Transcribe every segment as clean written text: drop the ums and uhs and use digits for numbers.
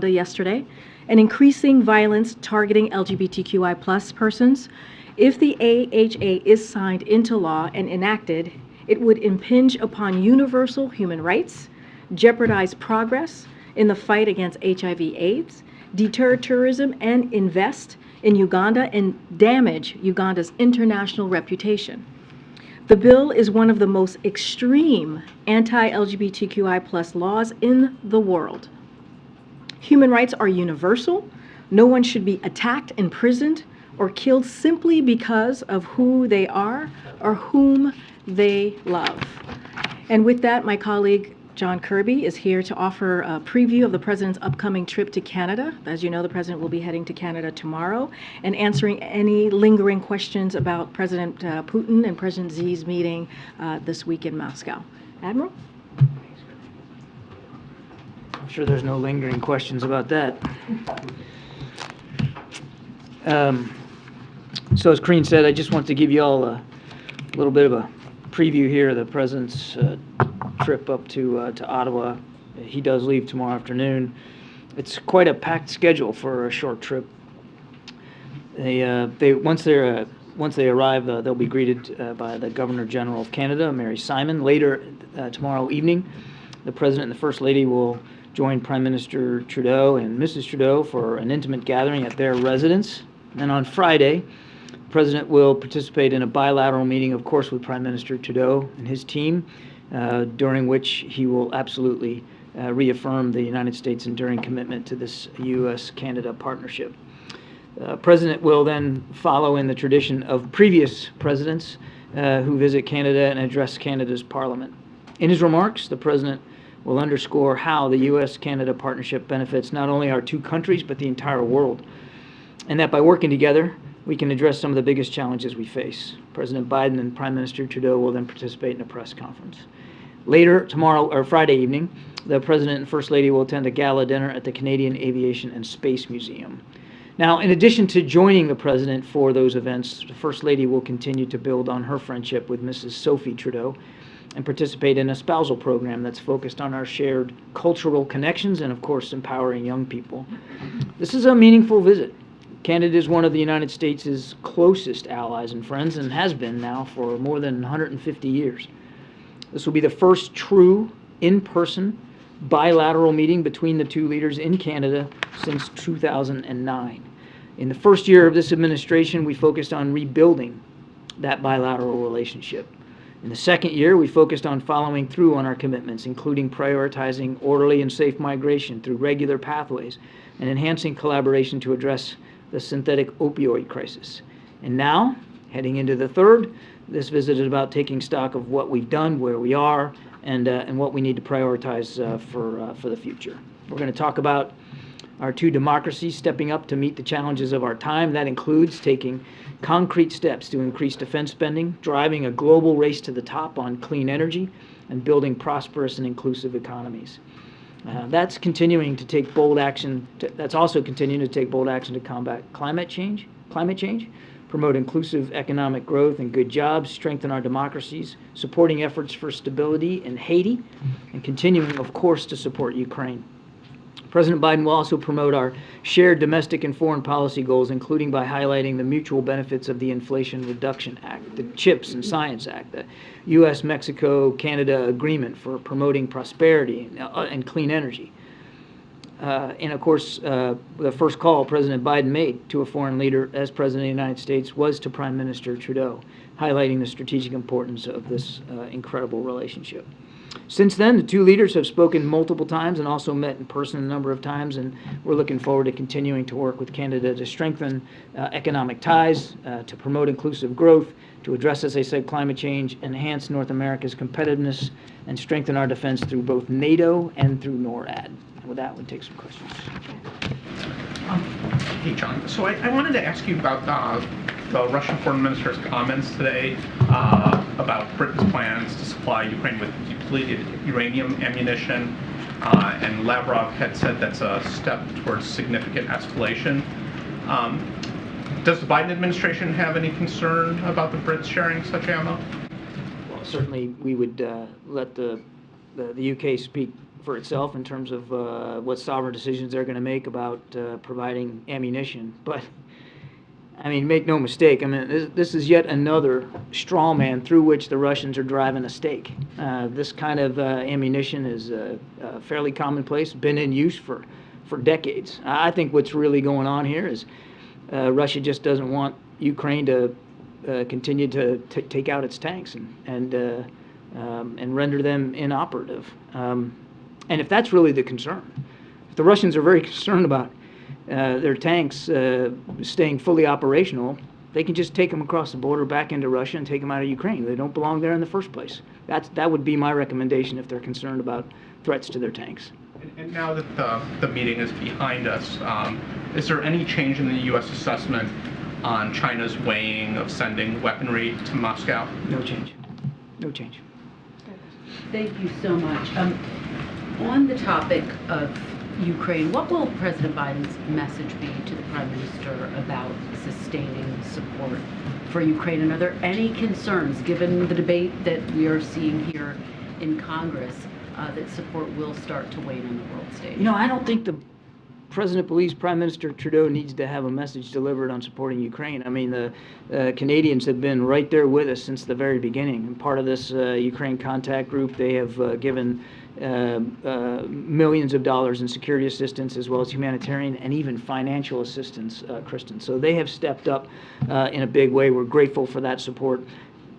yesterday, and increasing violence targeting LGBTQI plus persons. If the AHA is signed into law and enacted, it would impinge upon universal human rights, jeopardize progress in the fight against HIV/AIDS, deter tourism, and invest in Uganda and damage Uganda's international reputation. The bill is one of the most extreme anti-LGBTQI plus laws in the world. Human rights are universal. No one should be attacked, imprisoned, or killed simply because of who they are or whom they love. And with that, my colleague John Kirby is here to offer a preview of the President's upcoming trip to Canada. As you know, the President will be heading to Canada tomorrow, and answering any lingering questions about President Putin and President Xi's meeting this week in Moscow. Admiral? I'm sure there's no lingering questions about that. So as Karine said, I just want to give you all a little bit of a preview here of the President's trip up to Ottawa. He does leave tomorrow afternoon. It's quite a packed schedule for a short trip. Once they arrive, they'll be greeted by the Governor General of Canada, Mary Simon. Later tomorrow evening, the President and the First Lady will join Prime Minister Trudeau and Mrs. Trudeau for an intimate gathering at their residence. And on Friday, the President will participate in a bilateral meeting, of course, with Prime Minister Trudeau and his team, during which he will absolutely reaffirm the United States' enduring commitment to this U.S.-Canada partnership. President will then follow in the tradition of previous presidents who visit Canada and address Canada's Parliament. In his remarks, the President will underscore how the U.S.-Canada partnership benefits not only our two countries, but the entire world, and that by working together, we can address some of the biggest challenges we face. President Biden and Prime Minister Trudeau will then participate in a press conference. Later tomorrow, or Friday evening, the President and First Lady will attend a gala dinner at the Canadian Aviation and Space Museum. Now, in addition to joining the President for those events, the First Lady will continue to build on her friendship with Mrs. Sophie Trudeau and participate in a spousal program that's focused on our shared cultural connections and, of course, empowering young people. This is a meaningful visit. Canada is one of the United States' closest allies and friends, and has been now for more than 150 years. This will be the first true, in-person, bilateral meeting between the two leaders in Canada since 2009. In the first year of this administration, we focused on rebuilding that bilateral relationship. In the second year, we focused on following through on our commitments, including prioritizing orderly and safe migration through regular pathways and enhancing collaboration to address the synthetic opioid crisis. And now, heading into the third, this visit is about taking stock of what we've done, where we are, and what we need to prioritize for the future. We're going to talk about our two democracies stepping up to meet the challenges of our time. That includes taking concrete steps to increase defense spending, driving a global race to the top on clean energy, and building prosperous and inclusive economies. That's continuing to take bold action. That's also continuing to take bold action to combat climate change, promote inclusive economic growth and good jobs, strengthen our democracies, supporting efforts for stability in Haiti, and continuing, of course, to support Ukraine. President Biden will also promote our shared domestic and foreign policy goals, including by highlighting the mutual benefits of the Inflation Reduction Act, the CHIPS and Science Act, the U.S.-Mexico-Canada Agreement for promoting prosperity and clean energy. And of course, the first call President Biden made to a foreign leader as President of the United States was to Prime Minister Trudeau, highlighting the strategic importance of this incredible relationship. Since then, the two leaders have spoken multiple times and also met in person a number of times, and we're looking forward to continuing to work with Canada to strengthen economic ties, to promote inclusive growth, to address, as I said, climate change, enhance North America's competitiveness, and strengthen our defense through both NATO and through NORAD. And with that, we'll take some questions. Hey, John. So I wanted to ask you about the Russian foreign minister's comments today about Britain's plans to supply Ukraine with depleted uranium ammunition, and Lavrov had said that's a step towards significant escalation. Does the Biden administration have any concern about the Brits sharing such ammo? Well, certainly we would let the UK speak for itself in terms of what sovereign decisions they're going to make about providing ammunition. But I mean, make no mistake. I mean, this is yet another straw man through which the Russians are driving a stake. This kind of ammunition is fairly commonplace, been in use for decades. I think what's really going on here is Russia just doesn't want Ukraine to continue to take out its tanks and render them inoperative. And if that's really the concern, if the Russians are very concerned about their tanks staying fully operational, they can just take them across the border back into Russia and take them out of Ukraine. They don't belong there in the first place. That would be my recommendation if they're concerned about threats to their tanks. And now that the meeting is behind us, is there any change in the U.S. assessment on China's weighing of sending weaponry to Moscow? No change. No change. Thank you so much. On the topic of Ukraine, what will President Biden's message be to the Prime Minister about sustaining support for Ukraine? And are there any concerns, given the debate that we are seeing here in Congress, that support will start to wane on the world stage? You know, I don't think the President believes Prime Minister Trudeau needs to have a message delivered on supporting Ukraine. I mean, the Canadians have been right there with us since the very beginning. And part of this Ukraine contact group, they have given millions of dollars in security assistance as well as humanitarian and even financial assistance, Kristen. So they have stepped up in a big way. We're grateful for that support.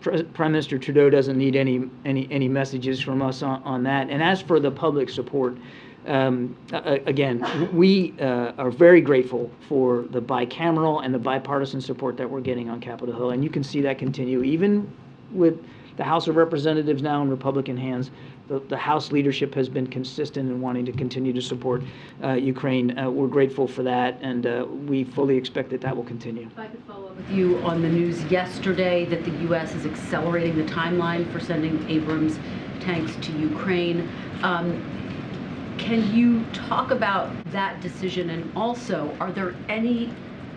Prime Minister Trudeau doesn't need any messages from us on that. And as for the public support, again, we are very grateful for the bicameral and the bipartisan support that we're getting on Capitol Hill, and you can see that continue even with the House of Representatives now in Republican hands. The House leadership has been consistent in wanting to continue to support Ukraine. We're grateful for that, and we fully expect that will continue. If I could follow up with you on the news yesterday that the U.S. is accelerating the timeline for sending Abrams tanks to Ukraine. Can you talk about that decision, and also, are there any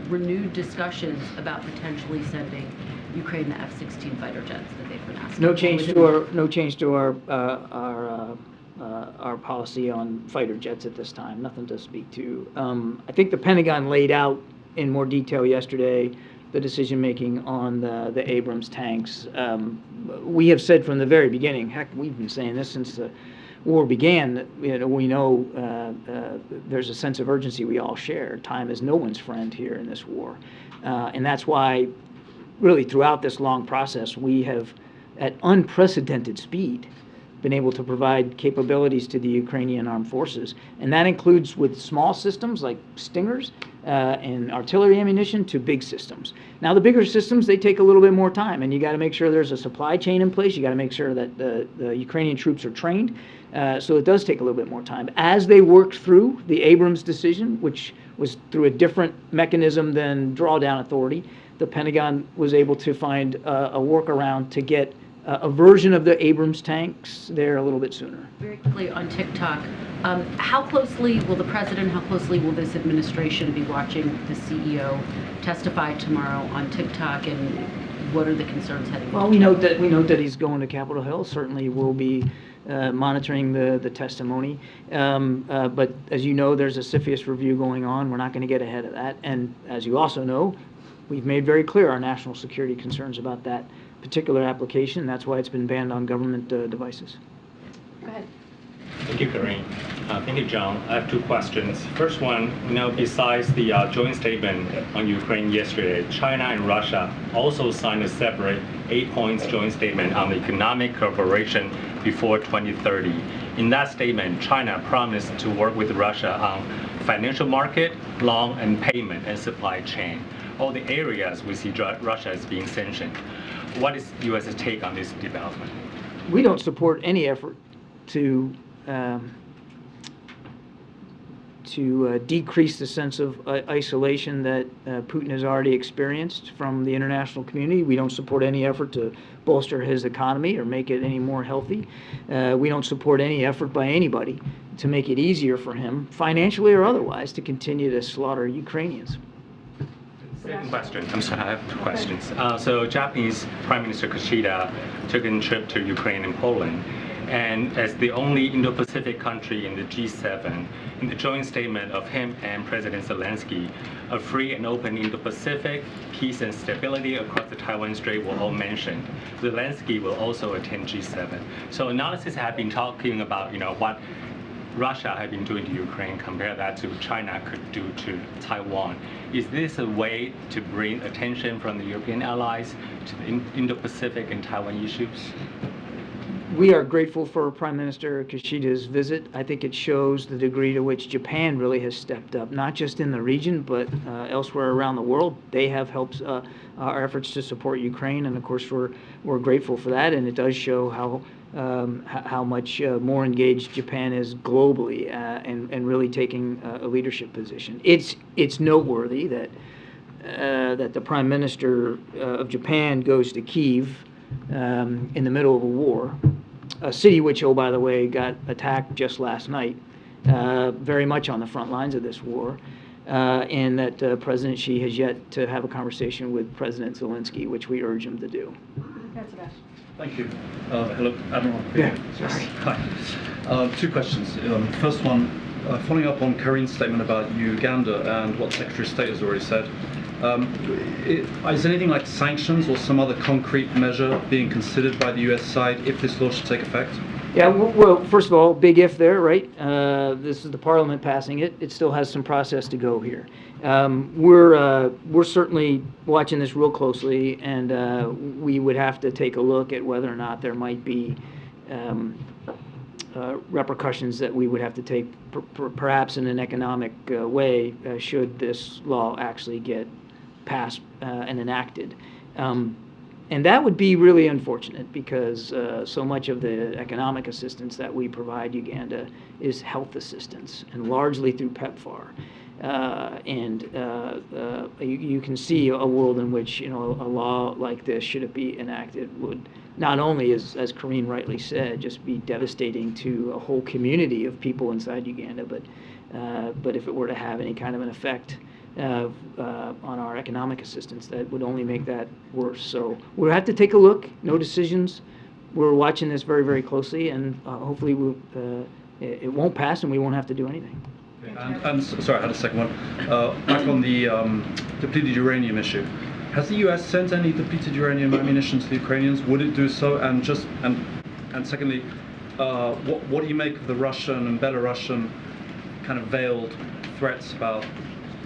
renewed discussions about potentially sending Ukraine the F-16 fighter jets that they've been asking? No change to our policy on fighter jets at this time. Nothing to speak to. I think the Pentagon laid out in more detail yesterday the decision making on the Abrams tanks. We have said from the very beginning. Heck, we've been saying this since the war began, that we know there's a sense of urgency we all share. Time is no one's friend here in this war. And that's why, really, throughout this long process, we have, at unprecedented speed, been able to provide capabilities to the Ukrainian armed forces. And that includes with small systems like Stingers and artillery ammunition to big systems. Now, the bigger systems, they take a little bit more time, and you got to make sure there's a supply chain in place. You got to make sure that the Ukrainian troops are trained. So it does take a little bit more time. As they worked through the Abrams decision, which was through a different mechanism than drawdown authority, the Pentagon was able to find a workaround to get a version of the Abrams tanks there a little bit sooner. Very quickly on TikTok, how closely will the president, how closely will this administration be watching the CEO testify tomorrow on TikTok, and what are the concerns heading? Well, we note that he's going to Capitol Hill. Certainly, we'll be monitoring the testimony. But as you know, there's a CFIUS review going on. We're not going to get ahead of that. And as you also know, we've made very clear our national security concerns about that particular application. That's why it's been banned on government devices. Go ahead. Thank you, Karine. Thank you, John. I have two questions. First one, besides the joint statement on Ukraine yesterday, China and Russia also signed a separate 8-point joint statement on economic cooperation before 2030. In that statement, China promised to work with Russia on financial market, loan and payment, and supply chain, all the areas we see Russia as being sanctioned. What is the U.S.'s take on this development? We don't support any effort to decrease the sense of isolation that Putin has already experienced from the international community. We don't support any effort to bolster his economy or make it any more healthy. We don't support any effort by anybody to make it easier for him, financially or otherwise, to continue to slaughter Ukrainians. Second question. I'm sorry, I have two questions. So Japanese Prime Minister Kishida took a trip to Ukraine and Poland. And as the only Indo-Pacific country in the G7, in the joint statement of him and President Zelensky, a free and open Indo-Pacific, peace and stability across the Taiwan Strait were all mentioned. Zelensky will also attend G7. So analysis have been talking about, what Russia had been doing to Ukraine, compare that to China could do to Taiwan. Is this a way to bring attention from the European allies to the Indo-Pacific and Taiwan issues? We are grateful for Prime Minister Kishida's visit. I think it shows the degree to which Japan really has stepped up, not just in the region, but elsewhere around the world. They have helped our efforts to support Ukraine, and of course we're grateful for that. And it does show how much more engaged Japan is globally and really taking a leadership position. It's noteworthy that the Prime Minister of Japan goes to Kyiv in the middle of a war, a city which, oh, by the way, got attacked just last night, very much on the front lines of this war, and that President Xi has yet to have a conversation with President Zelensky, which we urge him to do. Thank you. Hello, Admiral. Yeah, sorry. Hi. Two questions. First one, following up on Karine's statement about Uganda and what Secretary of State has already said. Is anything like sanctions or some other concrete measure being considered by the U.S. side if this law should take effect? Yeah, well, first of all, big if there, right? This is the Parliament passing it. It still has some process to go here. We're certainly watching this real closely, and we would have to take a look at whether or not there might be repercussions that we would have to take, perhaps in an economic way, should this law actually get passed and enacted. And that would be really unfortunate because so much of the economic assistance that we provide Uganda is health assistance, and largely through PEPFAR. You can see a world in which a law like this, should it be enacted, would not only, as Karine rightly said, just be devastating to a whole community of people inside Uganda, but if it were to have any kind of an effect on our economic assistance, that would only make that worse. So we'll have to take a look. No decisions. We're watching this very, very closely, and hopefully it won't pass and we won't have to do anything. And sorry, I had a second one. Back on the depleted uranium issue. Has the U.S. sent any depleted uranium ammunition to the Ukrainians? Would it do so? And secondly, what do you make of the Russian and Belarusian kind of veiled threats about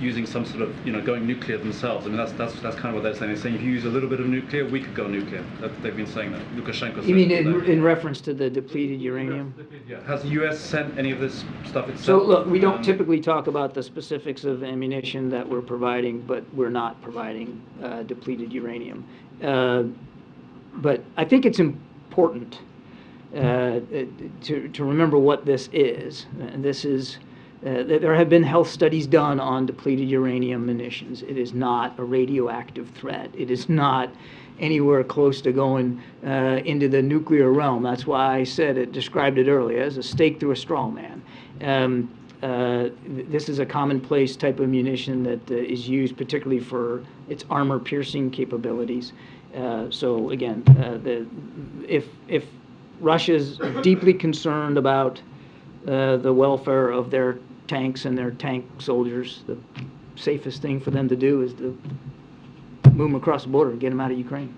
using some sort of, going nuclear themselves? I mean, that's kind of what they're saying. They're saying if you use a little bit of nuclear, we could go nuclear. They've been saying that. Lukashenko. You mean in reference to the depleted uranium? Yeah. Has the U.S. sent any of this stuff itself? So look, we don't typically talk about the specifics of ammunition that we're providing, but we're not providing depleted uranium. But I think it's important to remember what this is. This is. There have been health studies done on depleted uranium munitions. It is not a radioactive threat. It is not anywhere close to going into the nuclear realm. That's why I described it earlier as a stake through a straw man. This is a commonplace type of munition that is used particularly for its armor-piercing capabilities. So again, if Russia's deeply concerned about the welfare of their tanks and their tank soldiers, the safest thing for them to do is to move them across the border and get them out of Ukraine.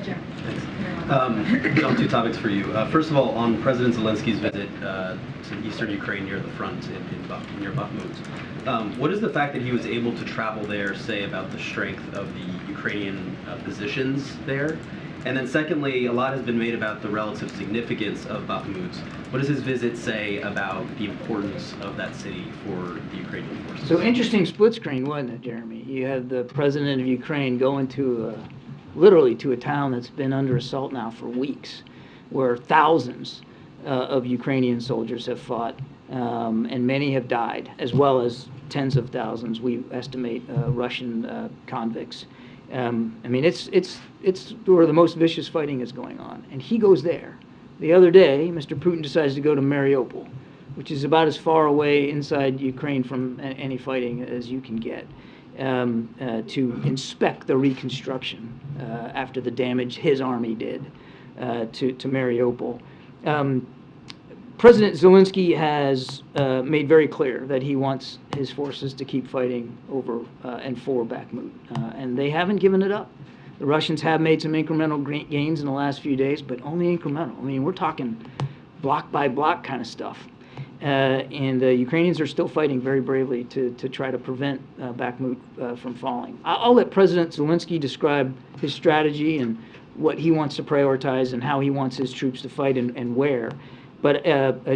John, two topics for you. First of all, on President Zelensky's visit to eastern Ukraine near the front near Bakhmut, what does the fact that he was able to travel there say about the strength of the Ukrainian positions there? And then secondly, a lot has been made about the relative significance of Bakhmut. What does his visit say about the importance of that city for the Ukrainian forces? So interesting split screen, wasn't it, Jeremy? You have the president of Ukraine going literally to a town that's been under assault now for weeks, where thousands of Ukrainian soldiers have fought, and many have died, as well as tens of thousands, we estimate, Russian convicts. I mean, it's where the most vicious fighting is going on, and he goes there. The other day, Mr. Putin decides to go to Mariupol, which is about as far away inside Ukraine from any fighting as you can get, to inspect the reconstruction after the damage his army did to Mariupol. President Zelensky has made very clear that he wants his forces to keep fighting over and for Bakhmut, and they haven't given it up. The Russians have made some incremental gains in the last few days, but only incremental. I mean, we're talking block by block kind of stuff. And the Ukrainians are still fighting very bravely to try to prevent Bakhmut from falling. I'll let President Zelensky describe his strategy and what he wants to prioritize and how he wants his troops to fight and where. But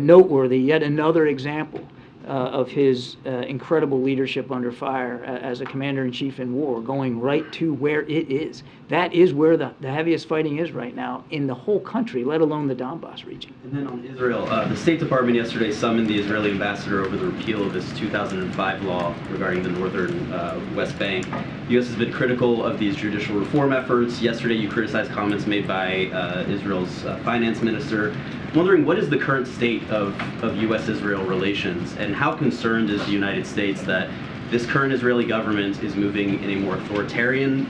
noteworthy, yet another example of his incredible leadership under fire as a commander-in-chief in war, going right to where it is. That is where the heaviest fighting is right now in the whole country, let alone the Donbass region. And then on Israel, the State Department yesterday summoned the Israeli ambassador over the repeal of this 2005 law regarding the northern West Bank. The U.S. has been critical of these judicial reform efforts. Yesterday, you criticized comments made by Israel's finance minister. I'm wondering, what is the current state of U.S.-Israel relations, and how concerned is the United States that this current Israeli government is moving in a more authoritarian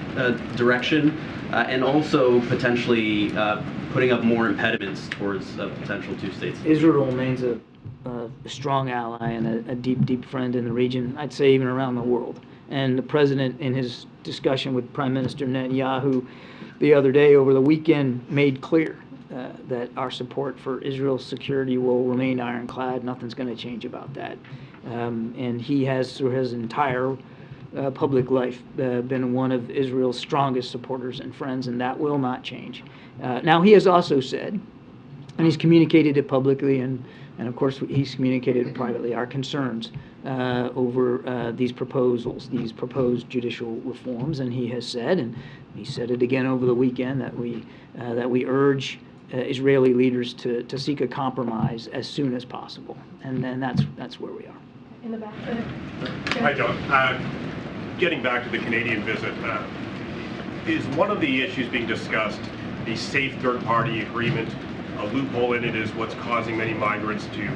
direction, and also potentially putting up more impediments towards a potential two-state solution? Israel remains a strong ally and a deep, deep friend in the region, I'd say even around the world. And the president, in his discussion with Prime Minister Netanyahu the other day over the weekend, made clear that our support for Israel's security will remain ironclad. Nothing's going to change about that. And he has, through his entire public life, been one of Israel's strongest supporters and friends, and that will not change. Now, he has also said, and he's communicated it publicly, and of course he's communicated it privately, our concerns over these proposals, these proposed judicial reforms, and he has said, and he said it again over the weekend, that we urge Israeli leaders to seek a compromise as soon as possible, and that's where we are. In the back. Hi, John. Getting back to the Canadian visit, is one of the issues being discussed the safe third-party agreement? A loophole in it is what's causing many migrants to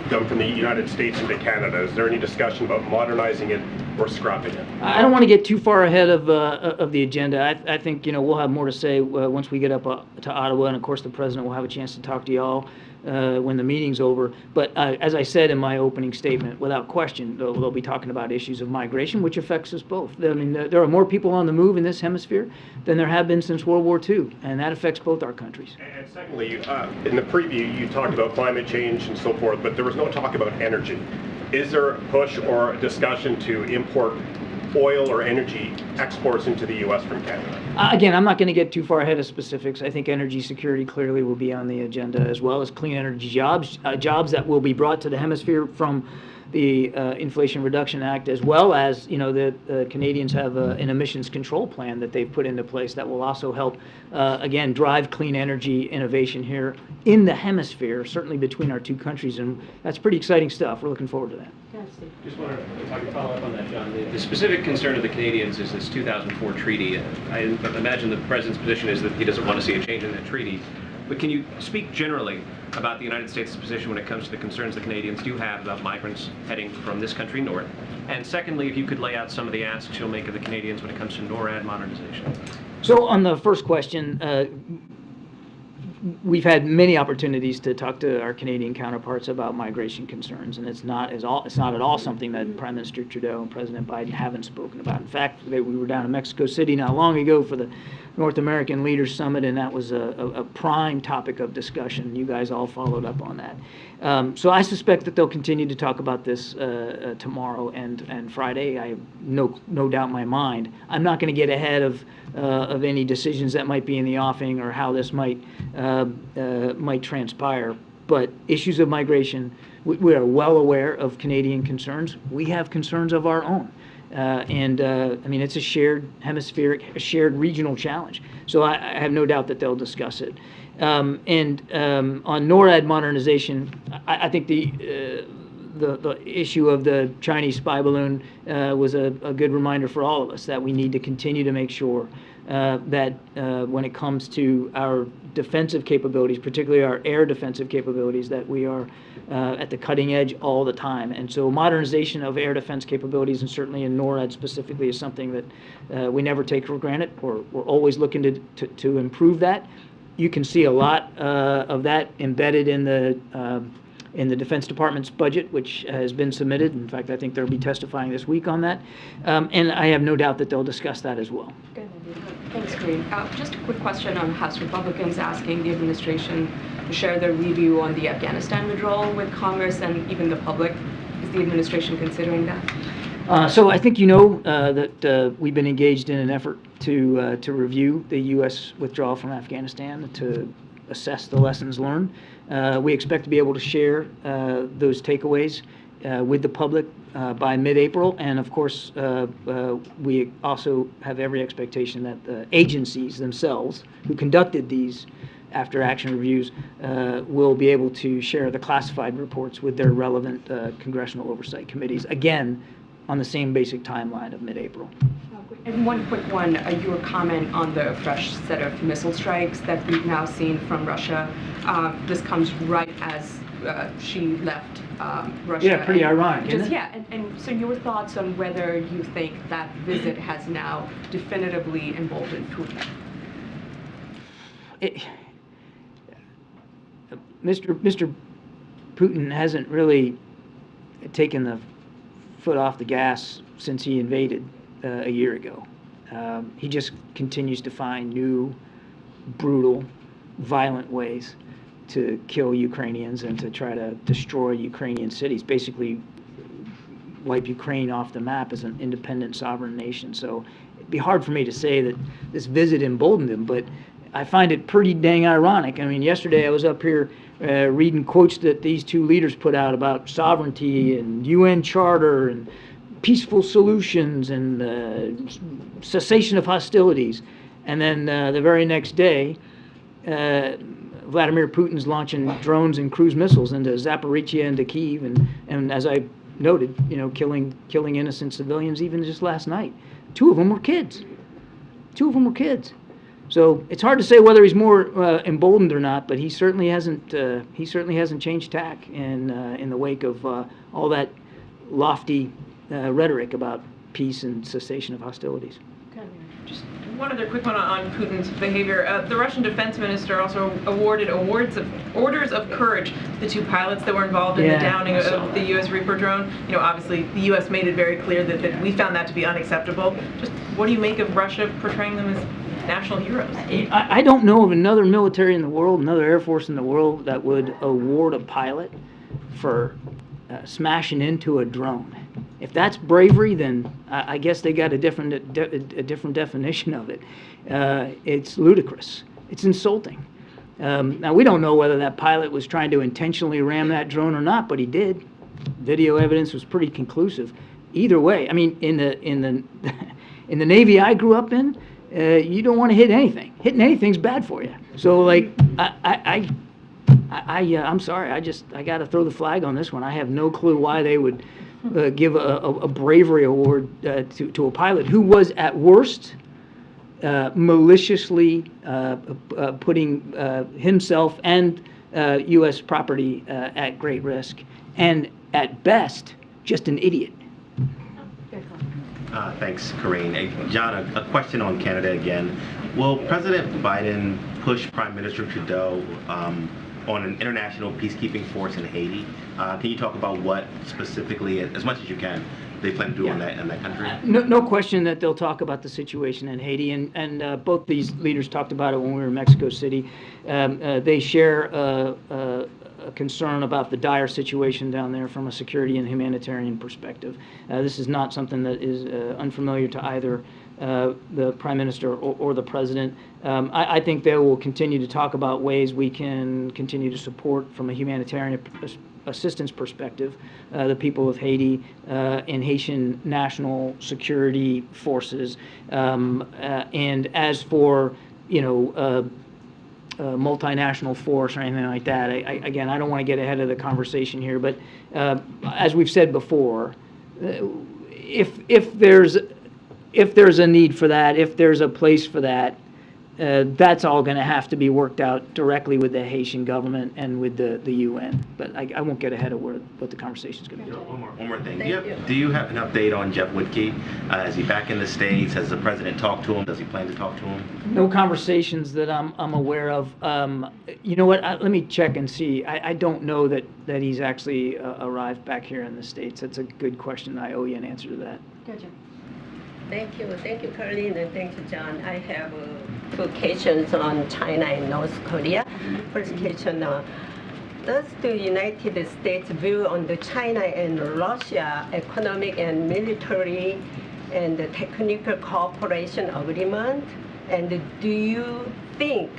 come from the United States into Canada. Is there any discussion about modernizing it or scrapping it? I don't want to get too far ahead of the agenda. I think we'll have more to say once we get up to Ottawa, and of course the president will have a chance to talk to y'all when the meeting's over. But as I said in my opening statement, without question, they'll be talking about issues of migration, which affects us both. I mean, there are more people on the move in this hemisphere than there have been since World War II, and that affects both our countries. And secondly, in the preview, you talked about climate change and so forth, but there was no talk about energy. Is there a push or a discussion to import oil or energy exports into the U.S. from Canada? Again, I'm not going to get too far ahead of specifics. I think energy security clearly will be on the agenda, as well as clean energy jobs, jobs that will be brought to the hemisphere from the Inflation Reduction Act, as well as, the Canadians have an emissions control plan that they've put into place that will also help, again, drive clean energy innovation here in the hemisphere, certainly between our two countries, and that's pretty exciting stuff. We're looking forward to that. Just wanted to, if I could follow up on that, John. The specific concern of the Canadians is this 2004 treaty. I imagine the president's position is that he doesn't want to see a change in that treaty. But can you speak generally about the United States' position when it comes to the concerns the Canadians do have about migrants heading from this country north? And secondly, if you could lay out some of the asks you'll make of the Canadians when it comes to NORAD modernization. So on the first question, we've had many opportunities to talk to our Canadian counterparts about migration concerns, and it's not at all something that Prime Minister Trudeau and President Biden haven't spoken about. In fact, we were down in Mexico City not long ago for the North American Leaders Summit, and that was a prime topic of discussion. You guys all followed up on that. So I suspect that they'll continue to talk about this tomorrow and Friday. I have no doubt in my mind. I'm not going to get ahead of any decisions that might be in the offing or how this might transpire. But issues of migration, we are well aware of Canadian concerns. We have concerns of our own. I mean, it's a shared hemispheric, a shared regional challenge. So I have no doubt that they'll discuss it. On NORAD modernization, I think the issue of the Chinese spy balloon was a good reminder for all of us that we need to continue to make sure that when it comes to our defensive capabilities, particularly our air defensive capabilities, that we are at the cutting edge all the time. And so modernization of air defense capabilities, and certainly in NORAD specifically, is something that we never take for granted. We're always looking to improve that. you can see a lot of that embedded in the Defense Department's budget, which has been submitted. In fact, I think they'll be testifying this week on that. And I have no doubt that they'll discuss that as well. Thanks, Karine. Just a quick question on House Republicans asking the administration to share their review on the Afghanistan withdrawal with Congress and even the public. Is the administration considering that? So I think you know that we've been engaged in an effort to review the U.S. withdrawal from Afghanistan to assess the lessons learned. We expect to be able to share those takeaways with the public by mid-April, and of course we also have every expectation that the agencies themselves who conducted these after-action reviews will be able to share the classified reports with their relevant congressional oversight committees, again on the same basic timeline of mid-April. And one quick one, your comment on the fresh set of missile strikes that we've now seen from Russia. This comes right as she left Russia. Yeah, pretty ironic, isn't it? Yeah, and so your thoughts on whether you think that visit has now definitively emboldened Putin? Mr. Putin hasn't really taken the foot off the gas since he invaded a year ago. He just continues to find new, brutal, violent ways to kill Ukrainians and to try to destroy Ukrainian cities, basically wipe Ukraine off the map as an independent sovereign nation. So it'd be hard for me to say that this visit emboldened him, but I find it pretty dang ironic. I mean, yesterday I was up here reading quotes that these two leaders put out about sovereignty and UN Charter and peaceful solutions and cessation of hostilities. And then the very next day, Vladimir Putin's launching drones and cruise missiles into Zaporizhia and to Kyiv, and as I noted, you know, killing innocent civilians even just last night. Two of them were kids. So it's hard to say whether he's more emboldened or not, but he certainly hasn't changed tack in the wake of all that lofty rhetoric about peace and cessation of hostilities. Just one other quick one on Putin's behavior. The Russian defense minister also awarded orders of courage to the two pilots that were involved in the downing of the U.S. Reaper drone. You know, obviously the U.S. made it very clear that we found that to be unacceptable. Just what do you make of Russia portraying them as national heroes? I don't know of another military in the world, another Air Force in the world that would award a pilot for smashing into a drone. If that's bravery, then I guess they got a different definition of it. It's ludicrous. It's insulting. Now we don't know whether that pilot was trying to intentionally ram that drone or not, but he did. Video evidence was pretty conclusive. Either way, I mean, in the Navy I grew up in, you don't want to hit anything. Hitting anything's bad for you. So like I'm sorry. I got to throw the flag on this one. I have no clue why they would give a bravery award to a pilot who was at worst maliciously putting himself and U.S. property at great risk, and at best just an idiot. Thanks, Karine. Hey, John, a question on Canada again. Will President Biden push Prime Minister Trudeau on an international peacekeeping force in Haiti? Can you talk about what specifically, as much as you can, they plan to do in that country? No question that they'll talk about the situation in Haiti, and both these leaders talked about it when we were in Mexico City. They share a concern about the dire situation down there from a security and humanitarian perspective. This is not something that is unfamiliar to either the Prime Minister or the President. I think they will continue to talk about ways we can continue to support from a humanitarian assistance perspective the people of Haiti and Haitian national security forces. And as for, multinational force or anything like that, again, I don't want to get ahead of the conversation here, but as we've said before, if there's a need for that, if there's a place for that, that's all going to have to be worked out directly with the Haitian government and with the UN. But I won't get ahead of what the conversation is going to be. One more thing. Do you have an update on Jeff Woodkey? Is he back in the States? Has the president talked to him? Does he plan to talk to him? No conversations that I'm aware of. You know what? Let me check and see. I don't know that he's actually arrived back here in the States. That's a good question. I owe you an answer to that. Gotcha. Thank you, Karine, and thank you, John. I have two questions on China and North Korea. First question, does the United States view on the China and Russia economic and military and technical cooperation agreement? And do you think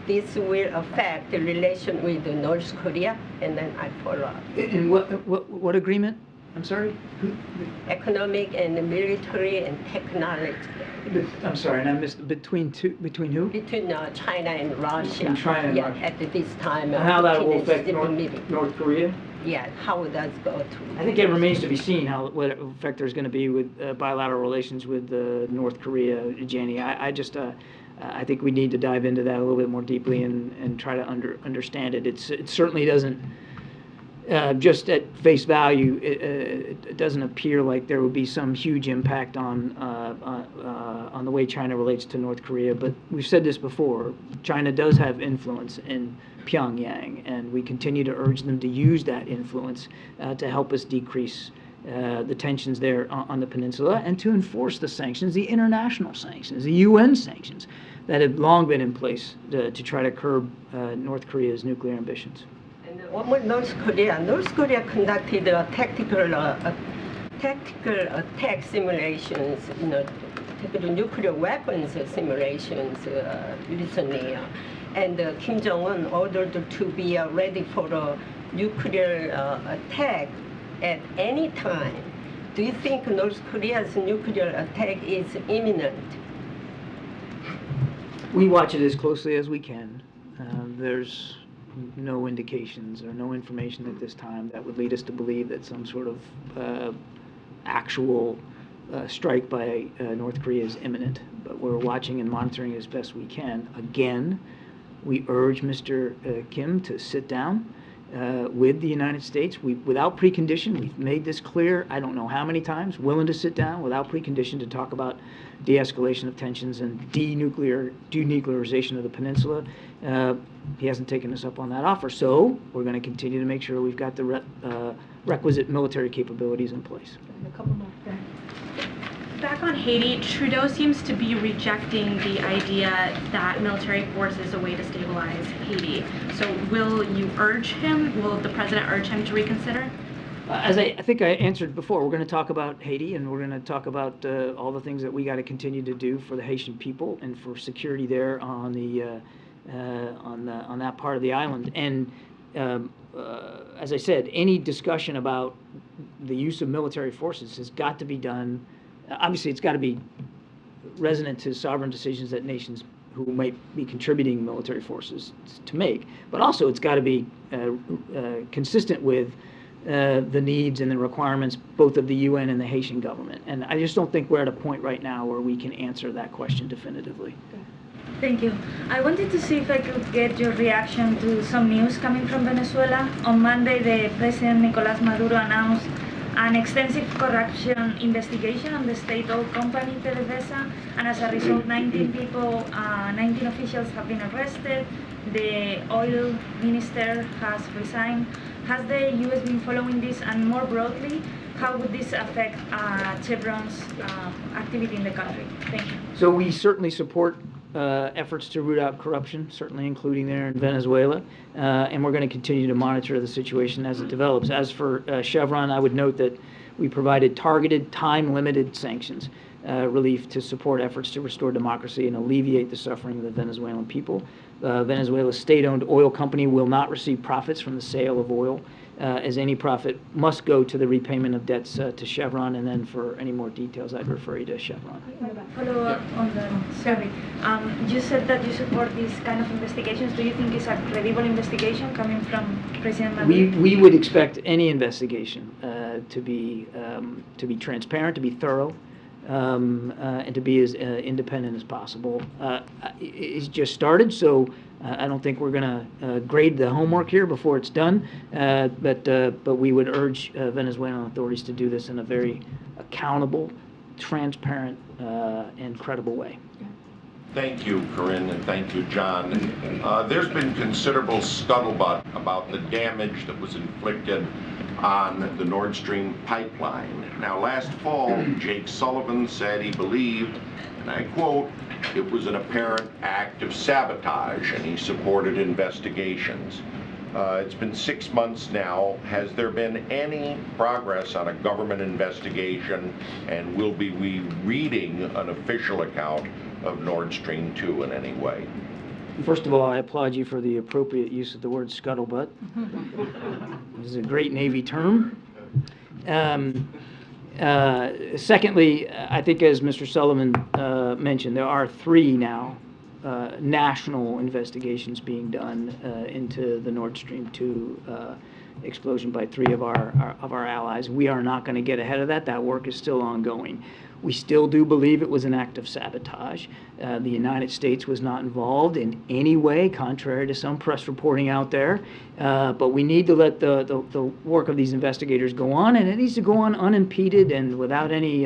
this will affect the relation with North Korea? And then I follow up. And what agreement? I'm sorry? Economic and military and technology. I'm sorry, and I missed between who? Between China and Russia. Between China and Russia. At this time. And how that will affect North Korea? Yeah, how would that go to? I think it remains to be seen what effect there's going to be with bilateral relations with North Korea, Jenny. I think we need to dive into that a little bit more deeply and try to understand it. It certainly doesn't. Just at face value, it doesn't appear like there would be some huge impact on the way China relates to North Korea. But we've said this before: China does have influence in Pyongyang, and we continue to urge them to use that influence to help us decrease the tensions there on the peninsula and to enforce the sanctions, the international sanctions, the UN sanctions that have long been in place to try to curb North Korea's nuclear ambitions. One more, North Korea. North Korea conducted tactical attack simulations, tactical nuclear weapons simulations recently. And Kim Jong-un ordered to be ready for a nuclear attack at any time. Do you think North Korea's nuclear attack is imminent? We watch it as closely as we can. There's no indications or no information at this time that would lead us to believe that some sort of actual strike by North Korea is imminent. But we're watching and monitoring as best we can. Again, we urge Mr. Kim to sit down with the United States. Without precondition, we've made this clear, I don't know how many times, willing to sit down without precondition to talk about de-escalation of tensions and denuclearization of the peninsula. He hasn't taken us up on that offer, so we're going to continue to make sure we've got the requisite military capabilities in place. A couple more. Back on Haiti, Trudeau seems to be rejecting the idea that military force is a way to stabilize Haiti. So will the president urge him to reconsider? As I think I answered before, we're going to talk about Haiti, and we're going to talk about all the things that we got to continue to do for the Haitian people and for security there on that part of the island. And as I said, any discussion about the use of military forces has got to be done. Obviously, it's got to be resonant to sovereign decisions that nations who might be contributing military forces to make, but also it's got to be consistent with the needs and the requirements both of the UN and the Haitian government. And I just don't think we're at a point right now where we can answer that question definitively. Thank you. I wanted to see if I could get your reaction to some news coming from Venezuela. On Monday, the President Nicolás Maduro announced an extensive corruption investigation on the state-owned company PDVSA, and as a result, 19 officials have been arrested. The oil minister has resigned. Has the U.S. been following this, and more broadly, how would this affect Chevron's activity in the country? Thank you. So we certainly support efforts to root out corruption, certainly including there in Venezuela, and we're going to continue to monitor the situation as it develops. As for Chevron, I would note that we provided targeted, time-limited sanctions relief to support efforts to restore democracy and alleviate the suffering of the Venezuelan people. Venezuela's state-owned oil company will not receive profits from the sale of oil, as any profit must go to the repayment of debts to Chevron, and then for any more details, I'd refer you to Chevron. Follow up on the survey. You said that you support these kind of investigations. Do you think it's a credible investigation coming from President Maduro? We would expect any investigation to be transparent, to be thorough, and to be as independent as possible. It's just started, so I don't think we're going to grade the homework here before it's done, but we would urge Venezuelan authorities to do this in a very accountable, transparent, and credible way. Thank you, Karine, and thank you, John. There's been considerable scuttlebutt about the damage that was inflicted on the Nord Stream pipeline. Now, last fall, Jake Sullivan said he believed, and I quote, "it was an apparent act of sabotage," and he supported investigations. It's been 6 months now. Has there been any progress on a government investigation, and will we be reading an official account of Nord Stream 2 in any way? First of all, I applaud you for the appropriate use of the word scuttlebutt. This is a great Navy term. Secondly, I think as Mr. Sullivan mentioned, there are 3 now national investigations being done into the Nord Stream 2 explosion by 3 of our allies. We are not going to get ahead of that. That work is still ongoing. We still do believe it was an act of sabotage. The United States was not involved in any way, contrary to some press reporting out there. But we need to let the work of these investigators go on, and it needs to go on unimpeded and without any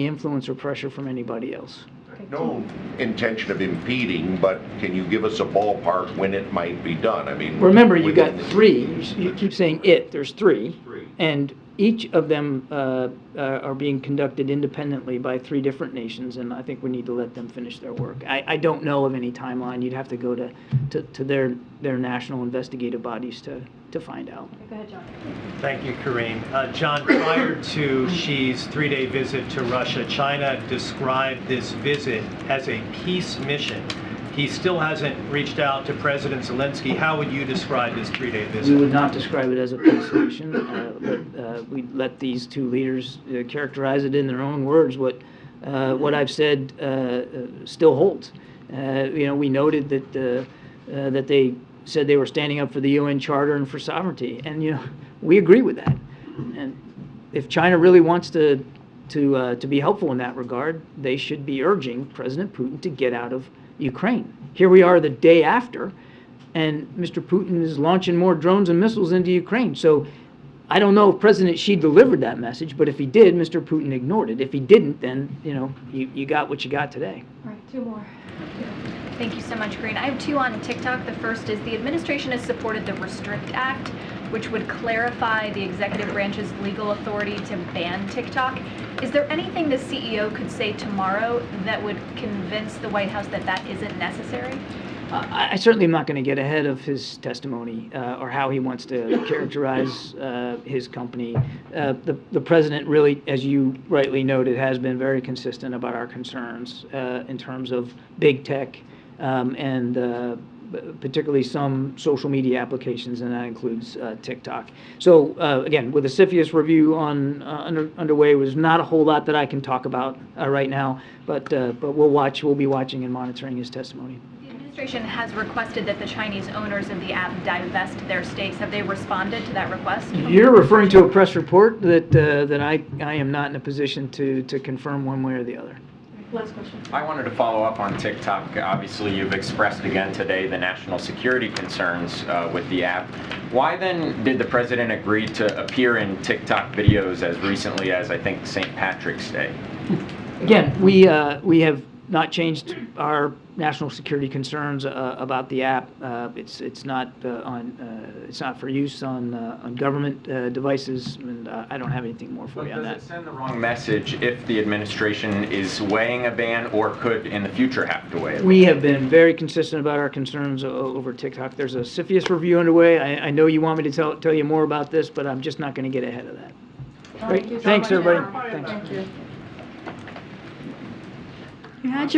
influence or pressure from anybody else. No intention of impeding, but can you give us a ballpark when it might be done? I mean, remember, you got 3. You keep saying it. There's 3, and each of them are being conducted independently by 3 different nations, and I think we need to let them finish their work. I don't know of any timeline. You'd have to go to their national investigative bodies to find out. Go ahead, John. Thank you, Karine. John, prior to Xi's 3-day visit to Russia, China described this visit as a peace mission. He still hasn't reached out to President Zelensky. How would you describe this 3-day visit? We would not describe it as a peace mission. We let these 2 leaders characterize it in their own words. What I've said still holds. We noted that they said they were standing up for the UN Charter and for sovereignty, and we agree with that. And if China really wants to be helpful in that regard, they should be urging President Putin to get out of Ukraine. Here we are the day after, and Mr. Putin is launching more drones and missiles into Ukraine. So I don't know if President Xi delivered that message, but if he did, Mr. Putin ignored it. If he didn't, then you got what you got today. All right, 2 more. Thank you so much, Karine. I have 2 on TikTok. The first is the administration has supported the Restrict Act, which would clarify the executive branch's legal authority to ban TikTok. Is there anything the CEO could say tomorrow that would convince the White House that that isn't necessary? I certainly am not going to get ahead of his testimony or how he wants to characterize his company. The president really, as you rightly noted, has been very consistent about our concerns in terms of big tech and particularly some social media applications, and that includes TikTok. So again, with the CFIUS review underway, there's not a whole lot that I can talk about right now, but we'll be watching and monitoring his testimony. The administration has requested that the Chinese owners of the app divest their stakes. Have they responded to that request? You're referring to a press report that I am not in a position to confirm one way or the other. Last question. I wanted to follow up on TikTok. Obviously, you've expressed again today the national security concerns with the app. Why then did the president agree to appear in TikTok videos as recently as, I think, St. Patrick's Day? Again, we have not changed our national security concerns about the app. It's not for use on government devices, and I don't have anything more for you on that. Does it send the wrong message if the administration is weighing a ban or could in the future have to weigh it? We have been very consistent about our concerns over TikTok. There's a CFIUS review underway. I know you want me to tell you more about this, but I'm just not going to get ahead of that. Great. Thanks, everybody. Thanks. Thank you. You had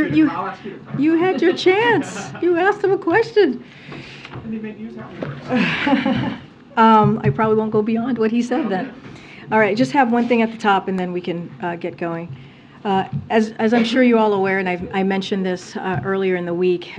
your chance. You asked him a question. I probably won't go beyond what he said then. All right, just have one thing at the top, and then we can get going. As I'm sure you're all aware, and I mentioned this earlier in the week,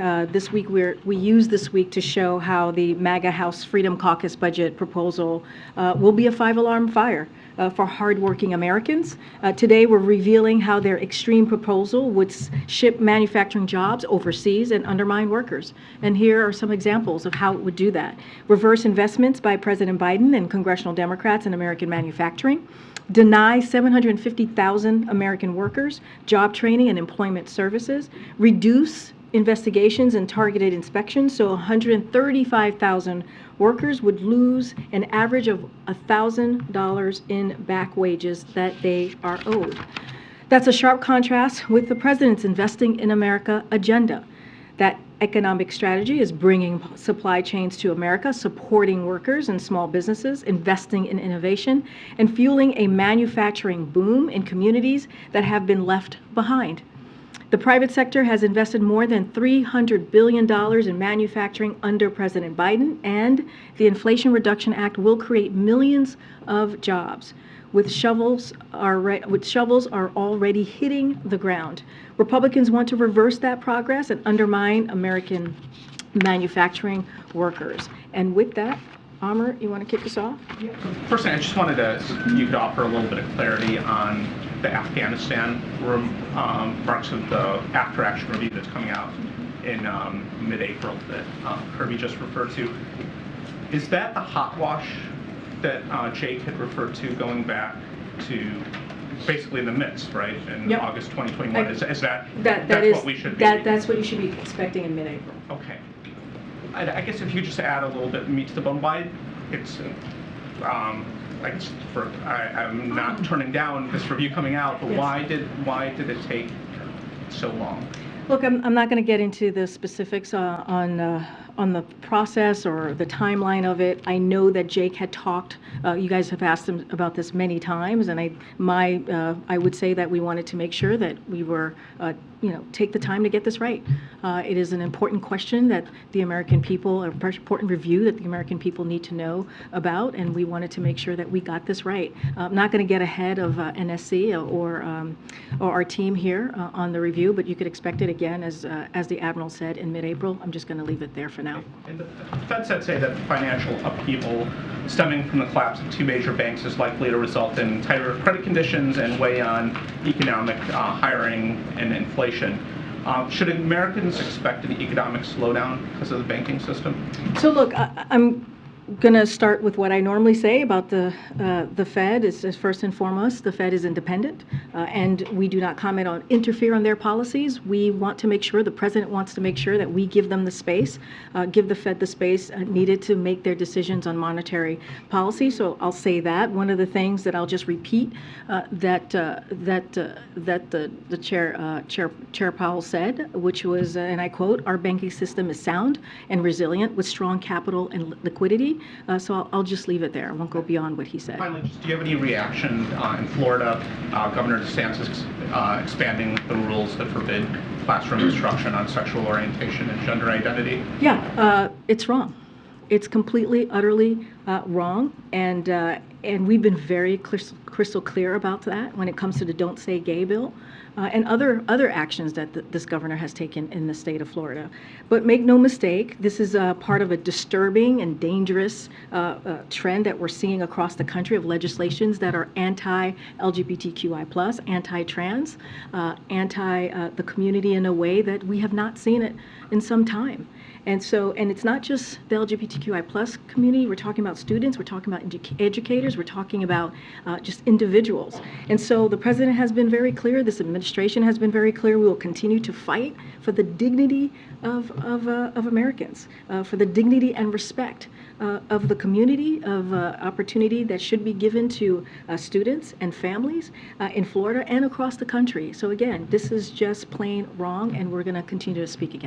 we use this week to show how the MAGA House Freedom Caucus budget proposal will be a five-alarm fire for hardworking Americans. Today, we're revealing how their extreme proposal would ship manufacturing jobs overseas and undermine workers. And here are some examples of how it would do that. Reverse investments by President Biden and congressional Democrats in American manufacturing. Deny 750,000 American workers job training and employment services. Reduce investigations and targeted inspections, so 135,000 workers would lose an average of $1,000 in back wages that they are owed. That's a sharp contrast with the president's Investing in America agenda. That economic strategy is bringing supply chains to America, supporting workers and small businesses, investing in innovation, and fueling a manufacturing boom in communities that have been left behind. The private sector has invested more than $300 billion in manufacturing under President Biden, and the Inflation Reduction Act will create millions of jobs. With shovels are already hitting the ground. Republicans want to reverse that progress and undermine American manufacturing workers. And with that, Amr, you want to kick us off? Yeah. First thing, I just wanted to, you could offer a little bit of clarity on the Afghanistan parts of the after-action review that's coming out in mid-April that Kirby just referred to. Is that the hot wash that Jake had referred to going back to basically the midst, right, in Yep. August 2021? Is that That's what we should be? That's what you should be expecting in mid-April. Okay. I guess if you just add a little bit of meat to the bone by it, it's I'm not turning down this review coming out, but Yes. why did it take so long? Look, I'm not going to get into the specifics on the process or the timeline of it. I know that Jake had talked. You guys have asked him about this many times, and I would say that we wanted to make sure that we were, take the time to get this right. It is an important question that the American people, an important review that the American people need to know about, and we wanted to make sure that we got this right. I'm not going to get ahead of NSC or our team here on the review, but you could expect it again, as the Admiral said, in mid-April. I'm just going to leave it there for now. And the Fed said that financial upheaval stemming from the collapse of two major banks is likely to result in tighter credit conditions and weigh on economic hiring and inflation. Should Americans expect an economic slowdown because of the banking system? So look, I'm going to start with what I normally say about the Fed. Is first and foremost, the Fed is independent, and we do not comment on, interfere on their policies. We want to make sure, the president wants to make sure that we give them the space, give the Fed the space needed to make their decisions on monetary policy. So I'll say that. One of the things that I'll just repeat that the Chair Powell said, which was, and I quote, "Our banking system is sound and resilient with strong capital and liquidity." So I'll just leave it there. I won't go beyond what he said. Finally, do you have any reaction in Florida, Governor DeSantis expanding the rules that forbid classroom instruction on sexual orientation and gender identity? Yeah, it's wrong. It's completely, utterly wrong, and we've been very crystal clear about that when it comes to the Don't Say Gay bill and other actions that this governor has taken in the state of Florida. But make no mistake, this is part of a disturbing and dangerous trend that we're seeing across the country of legislations that are anti-LGBTQI+, anti-trans, anti the community in a way that we have not seen it in some time. And it's not just the LGBTQI+ community. We're talking about students. We're talking about educators. We're talking about just individuals. And so the president has been very clear. This administration has been very clear. We will continue to fight for the dignity of Americans, for the dignity and respect of the community, of opportunity that should be given to students and families in Florida and across the country. So again, this is just plain wrong, and we're going to continue to speak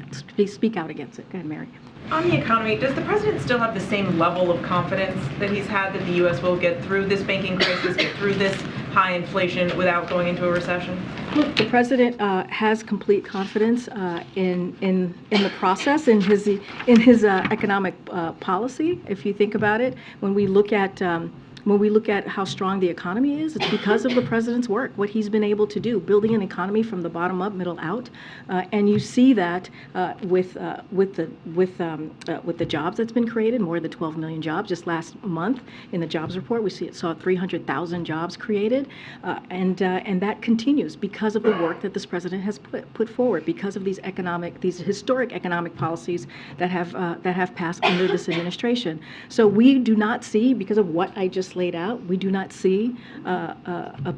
out against it. Go ahead, Mary. On the economy, does the president still have the same level of confidence that he's had that the U.S. will get through this banking crisis, get through this high inflation without going into a recession? Look, the president has complete confidence in the process, in his economic policy. If you think about it, when we look at When we look at how strong the economy is, it's because of the president's work, what he's been able to do, building an economy from the bottom up, middle out. And you see that with the jobs that's been created, more than 12 million jobs. Just last month in the jobs report, saw 300,000 jobs created. And that continues because of the work that this president has put forward, because of these historic economic policies that have passed under this administration. So we do not see, because of what I just laid out, we do not see a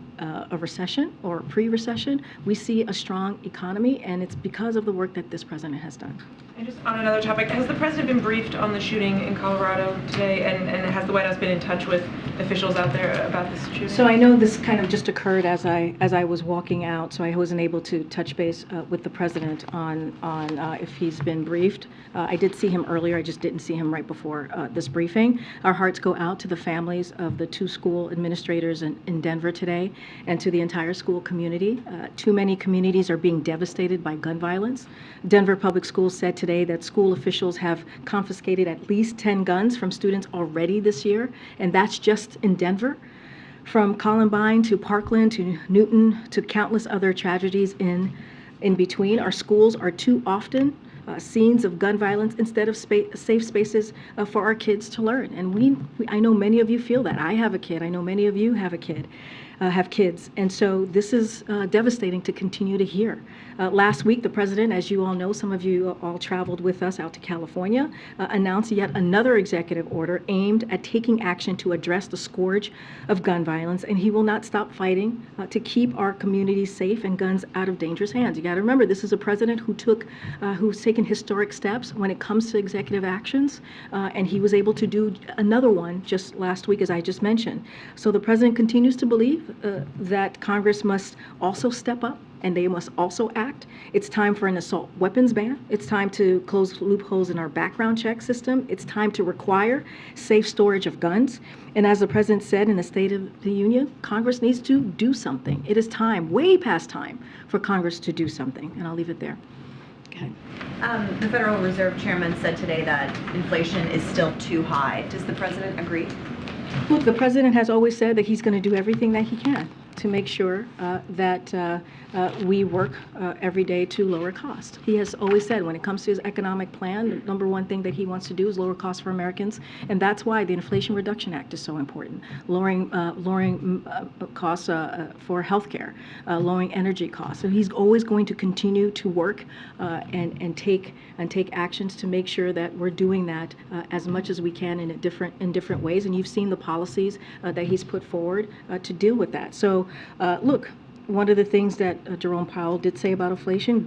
recession or pre-recession. We see a strong economy, and it's because of the work that this president has done. And just on another topic, has the president been briefed on the shooting in Colorado today, and has the White House been in touch with officials out there about this shooting? So I know this kind of just occurred as I was walking out, so I wasn't able to touch base with the president on if he's been briefed. I did see him earlier. I just didn't see him right before this briefing. Our hearts go out to the families of the 2 school administrators in Denver today, and to the entire school community. Too many communities are being devastated by gun violence. Denver Public Schools said today that school officials have confiscated at least 10 guns from students already this year, and that's just in Denver. From Columbine to Parkland to Newton to countless other tragedies in between, our schools are too often scenes of gun violence instead of safe spaces for our kids to learn. And I know many of you feel that. I have a kid. I know many of you have a kid. Have kids. And so this is devastating to continue to hear. Last week, the president, as you all know, some of you all traveled with us out to California, announced yet another executive order aimed at taking action to address the scourge of gun violence, and he will not stop fighting to keep our communities safe and guns out of dangerous hands. You got to remember, this is a president who's taken historic steps when it comes to executive actions, and he was able to do another one just last week, as I just mentioned. So the president continues to believe that Congress must also step up, and they must also act. It's time for an assault weapons ban. It's time to close loopholes in our background check system. It's time to require safe storage of guns. And as the president said in the State of the Union, Congress needs to do something. It is time, way past time, for Congress to do something. And I'll leave it there. Okay. The Federal Reserve Chairman said today that inflation is still too high. Does the president agree? Look, the president has always said that he's going to do everything that he can to make sure that we work every day to lower cost. He has always said when it comes to his economic plan, the number one thing that he wants to do is lower costs for Americans, and that's why the Inflation Reduction Act is so important. Lowering costs for health care, lowering energy costs. So he's always going to continue to work and take actions to make sure that we're doing that as much as we can in different ways. And you've seen the policies that he's put forward to deal with that. So look, one of the things that Jerome Powell did say about inflation,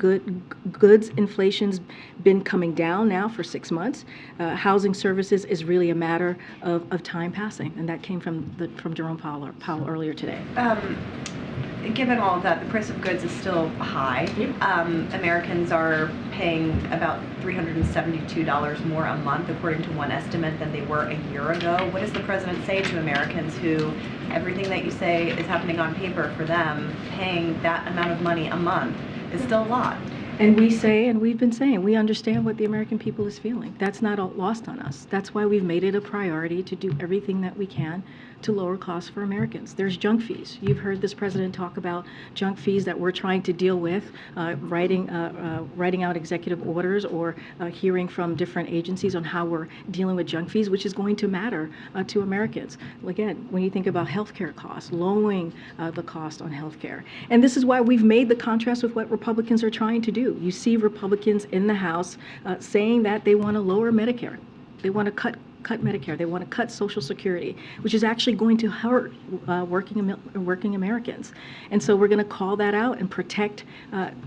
goods inflation's been coming down now for 6 months. Housing services is really a matter of time passing, and that came from Jerome Powell earlier today. Given all of that, the price of goods is still high. Americans are paying about $372 more a month, according to one estimate, than they were a year ago. What does the president say to Americans who everything that you say is happening on paper for them, paying that amount of money a month is still a lot? And we say, and we've been saying, we understand what the American people is feeling. That's not lost on us. That's why we've made it a priority to do everything that we can to lower costs for Americans. There's junk fees. You've heard this president talk about junk fees that we're trying to deal with, writing out executive orders or hearing from different agencies on how we're dealing with junk fees, which is going to matter to Americans. Again, when you think about healthcare costs, lowering the cost on healthcare. And this is why we've made the contrast with what Republicans are trying to do. You see Republicans in the House saying that they want to lower Medicare. They want to cut Medicare. They want to cut Social Security, which is actually going to hurt working Americans. And so we're going to call that out and protect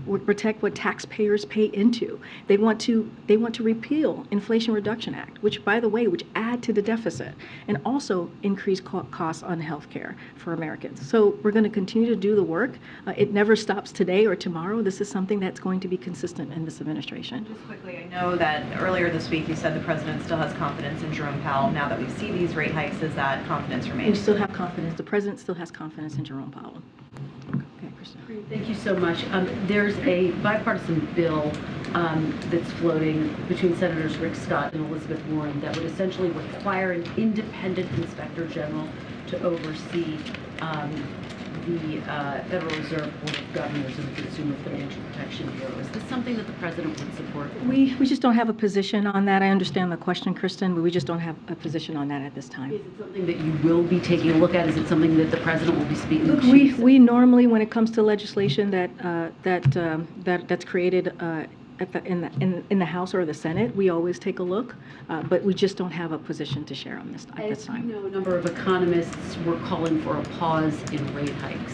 what taxpayers pay into. They want to repeal Inflation Reduction Act, which, by the way, which add to the deficit and also increase costs on health care for Americans. So we're going to continue to do the work. It never stops today or tomorrow. This is something that's going to be consistent in this administration. Just quickly, I know that earlier this week you said the president still has confidence in Jerome Powell. Now that we see these rate hikes, is that confidence remain? We still have confidence. The president still has confidence in Jerome Powell. Thank you so much. There's a bipartisan bill that's floating between Senators Rick Scott and Elizabeth Warren that would essentially require an independent inspector general to oversee the Federal Reserve Board of Governors and the Consumer Financial Protection Bureau. Is this something that the president would support? We just don't have a position on that. I understand the question, Kristen, but we just don't have a position on that at this time. Is it something that you will be taking a look at? Is it something that the president will be speaking Look, to? we normally, when it comes to legislation that's created in the House or the Senate, we always take a look, but we just don't have a position to share on this at this time. You know, a number of economists were calling for a pause in rate hikes.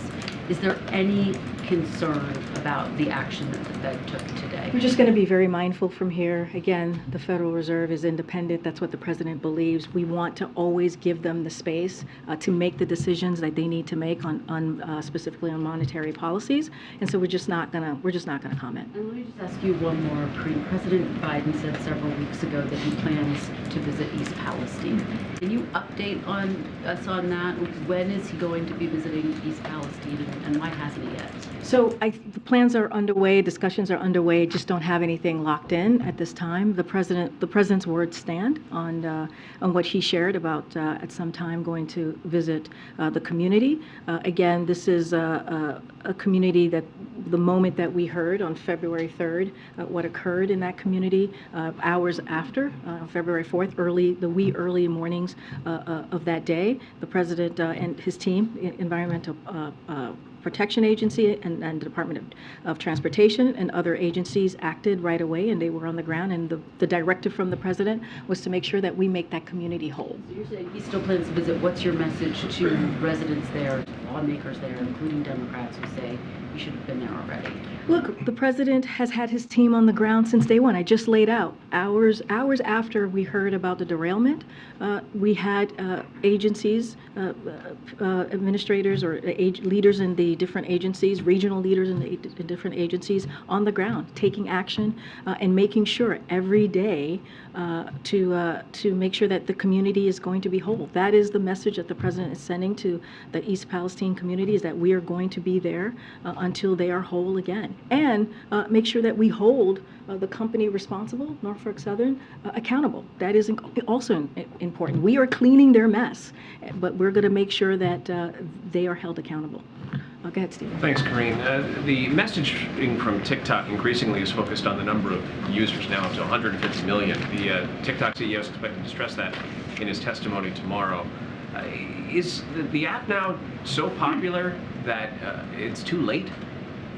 Is there any concern about the action that the Fed took today? We're just going to be very mindful from here. Again, the Federal Reserve is independent. That's what the president believes. We want to always give them the space to make the decisions that they need to make on specifically on monetary policies. And so we're just not going to comment. And let me just ask you one more, Karine. President Biden said several weeks ago that he plans to visit East Palestine. Can you update us on that? When is he going to be visiting East Palestine, and why hasn't he yet? So the plans are underway, discussions are underway, just don't have anything locked in at this time. The president's words stand on what he shared about at some time going to visit the community. Again, this is a community that the moment that we heard on February 3rd, what occurred in that community hours after, February 4th, the wee early mornings of that day, the president and his team, Environmental Protection Agency and the Department of Transportation and other agencies acted right away, and they were on the ground, and the directive from the president was to make sure that we make that community whole. So you're saying he still plans to visit. What's your message to residents there, lawmakers there, including Democrats who say you should have been there already? Look, the president has had his team on the ground since day one. I just laid out hours after we heard about the derailment. We had agencies, administrators or leaders in the different agencies, regional leaders in the different agencies on the ground, taking action and making sure every day to make sure that the community is going to be whole. That is the message that the president is sending to the East Palestine community, is that we are going to be there until they are whole again. And make sure that we hold the company responsible, Norfolk Southern, accountable. That is also important. We are cleaning their mess, but we're going to make sure that they are held accountable. Go ahead, Steve. Thanks, Karine. The messaging from TikTok increasingly is focused on the number of users, now up to 150 million. The TikTok CEO is expected to stress that in his testimony tomorrow. Is the app now so popular that it's too late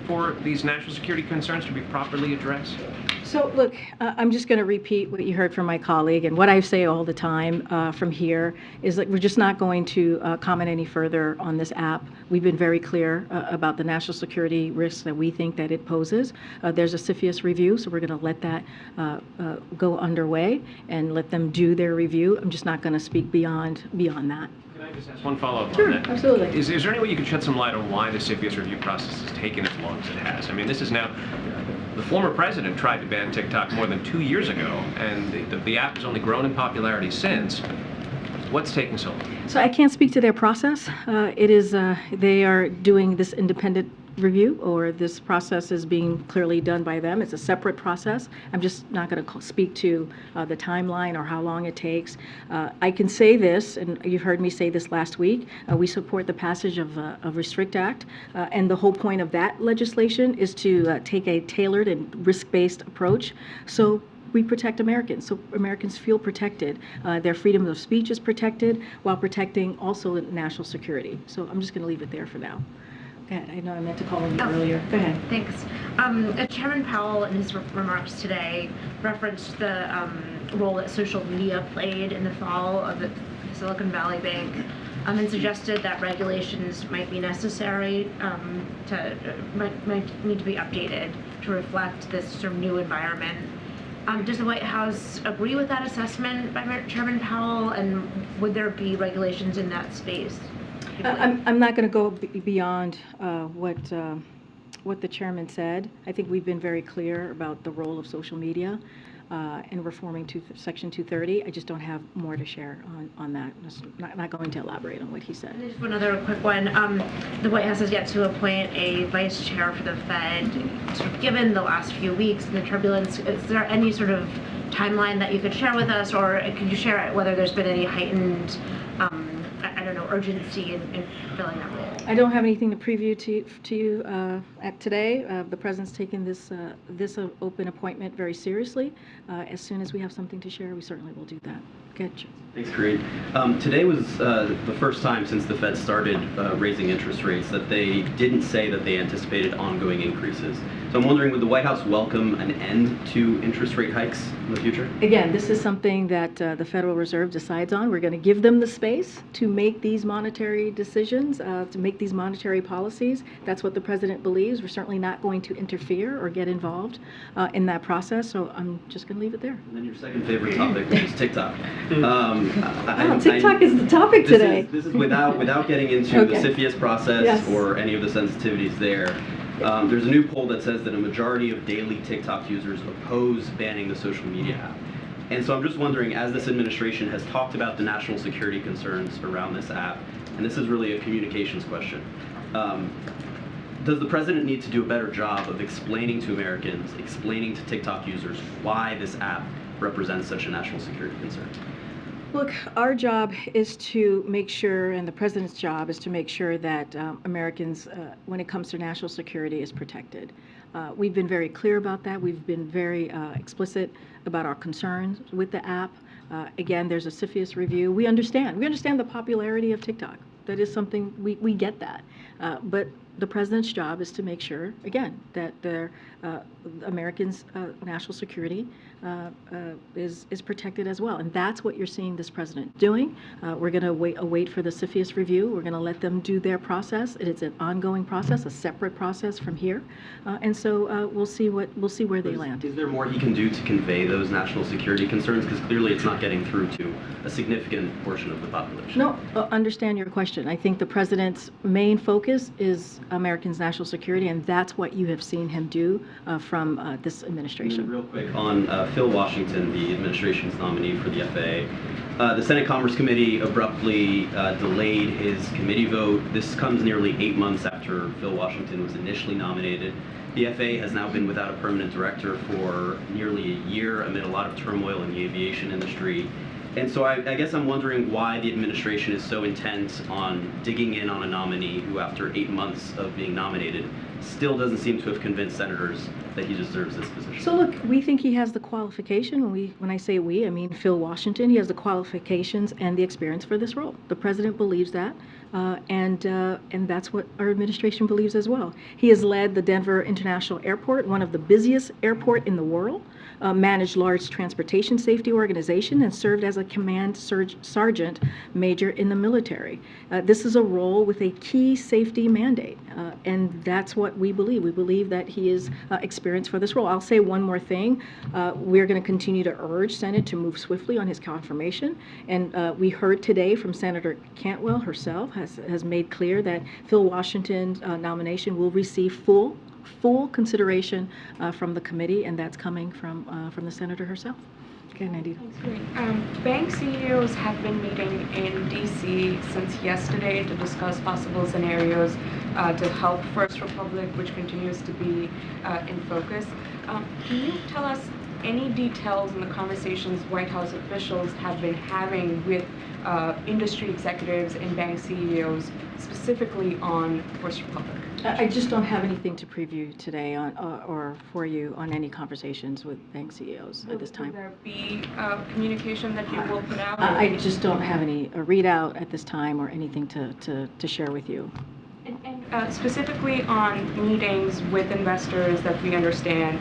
for these national security concerns to be properly addressed? So look, I'm just going to repeat what you heard from my colleague, and what I say all the time from here is that we're just not going to comment any further on this app. We've been very clear about the national security risks that we think that it poses. There's a CFIUS review, so we're going to let that go underway and let them do their review. I'm just not going to speak beyond that. Can I just ask one follow-up Sure, on that? absolutely. Is there any way you could shed some light on why the CFIUS review process has taken as long as it has? I mean, this is now, the former president tried to ban TikTok more than 2 years ago, and the app has only grown in popularity since. What's taking so long? So I can't speak to their process. They are doing this independent review, or this process is being clearly done by them. It's a separate process. I'm just not going to speak to the timeline or how long it takes. I can say this, and you've heard me say this last week, we support the passage of Restrict Act, and the whole point of that legislation is to take a tailored and risk-based approach. So we protect Americans, so Americans feel protected. Their freedom of speech is protected while protecting also national security. So I'm just going to leave it there for now. Go ahead. I know I meant to call on you earlier. Go ahead. Thanks. Chairman Powell, in his remarks today, referenced the role that social media played in the fall of the Silicon Valley Bank, and suggested that regulations might be necessary, might need to be updated to reflect this sort of new environment. Does the White House agree with that assessment by Chairman Powell, and would there be regulations in that space? I'm not going to go beyond what the chairman said. I think we've been very clear about the role of social media. and reforming Section 230. I just don't have more to share on that. Just not going to elaborate on what he said. Just one other quick one. The White House has yet to appoint a vice chair for the Fed. Sort of given the last few weeks and the turbulence, is there any sort of timeline that you could share with us, or could you share whether there's been any heightened, I don't know, urgency in filling that role? I don't have anything to preview to you at today. The president's taken this open appointment very seriously. As soon as we have something to share, we certainly will do that. Good. Thanks, Karine. Today was the first time since the Fed started raising interest rates that they didn't say that they anticipated ongoing increases. So I'm wondering, would the White House welcome an end to interest rate hikes in the future? Again, this is something that the Federal Reserve decides on. We're going to give them the space to make these monetary decisions, to make these monetary policies. That's what the president believes. We're certainly not going to interfere or get involved in that process. So I'm just going to leave it there. And then your second favorite topic, which is TikTok. TikTok is the topic today. This is without getting into the CFIUS process Yes. or any of the sensitivities there. There's a new poll that says that a majority of daily TikTok users oppose banning the social media app. And so I'm just wondering, as this administration has talked about the national security concerns around this app, and this is really a communications question, does the president need to do a better job of explaining to Americans, explaining to TikTok users why this app represents such a national security concern? Look, our job is to make sure, and the president's job is to make sure that Americans, when it comes to national security, is protected. We've been very clear about that. We've been very explicit about our concerns with the app. Again, there's a CFIUS review. We understand the popularity of TikTok. That is something, we get that. But the president's job is to make sure, again, that Americans' national security is protected as well. And that's what you're seeing this president doing. We're going to wait for the CFIUS review. We're going to let them do their process. It's an ongoing process, a separate process from here. And so we'll see where they land. Is there more he can do to convey those national security concerns? Because clearly it's not getting through to a significant portion of the population. No, understand your question. I think the president's main focus is Americans' national security, and that's what you have seen him do from this administration. Real quick on Phil Washington, the administration's nominee for the FAA. The Senate Commerce Committee abruptly delayed his committee vote. This comes nearly 8 months after Phil Washington was initially nominated. The FAA has now been without a permanent director for nearly a year amid a lot of turmoil in the aviation industry. And so I guess I'm wondering why the administration is so intent on digging in on a nominee who, after 8 months of being nominated, still doesn't seem to have convinced senators that he deserves this position. So look, we think he has the qualification. When I say we, I mean Phil Washington. He has the qualifications and the experience for this role. The president believes that, and that's what our administration believes as well. He has led the Denver International Airport, one of the busiest airport in the world, managed large transportation safety organization, and served as a command sergeant major in the military. This is a role with a key safety mandate, and that's what we believe. We believe that he is experienced for this role. I'll say one more thing. We're going to continue to urge Senate to move swiftly on his confirmation, and we heard today from Senator Cantwell herself has made clear that Phil Washington's nomination will receive full consideration from the committee, and that's coming from the senator herself. Okay, Nandita. Thanks, Karine. Bank CEOs have been meeting in D.C. since yesterday to discuss possible scenarios to help First Republic, which continues to be in focus. Can you tell us any details in the conversations White House officials have been having with industry executives and bank CEOs, specifically on First Republic? I just don't have anything to preview today on or for you on any conversations with bank CEOs at this time. Will there be communication that you will put out? I just don't have any readout at this time or anything to share with you. And specifically on meetings with investors that we understand,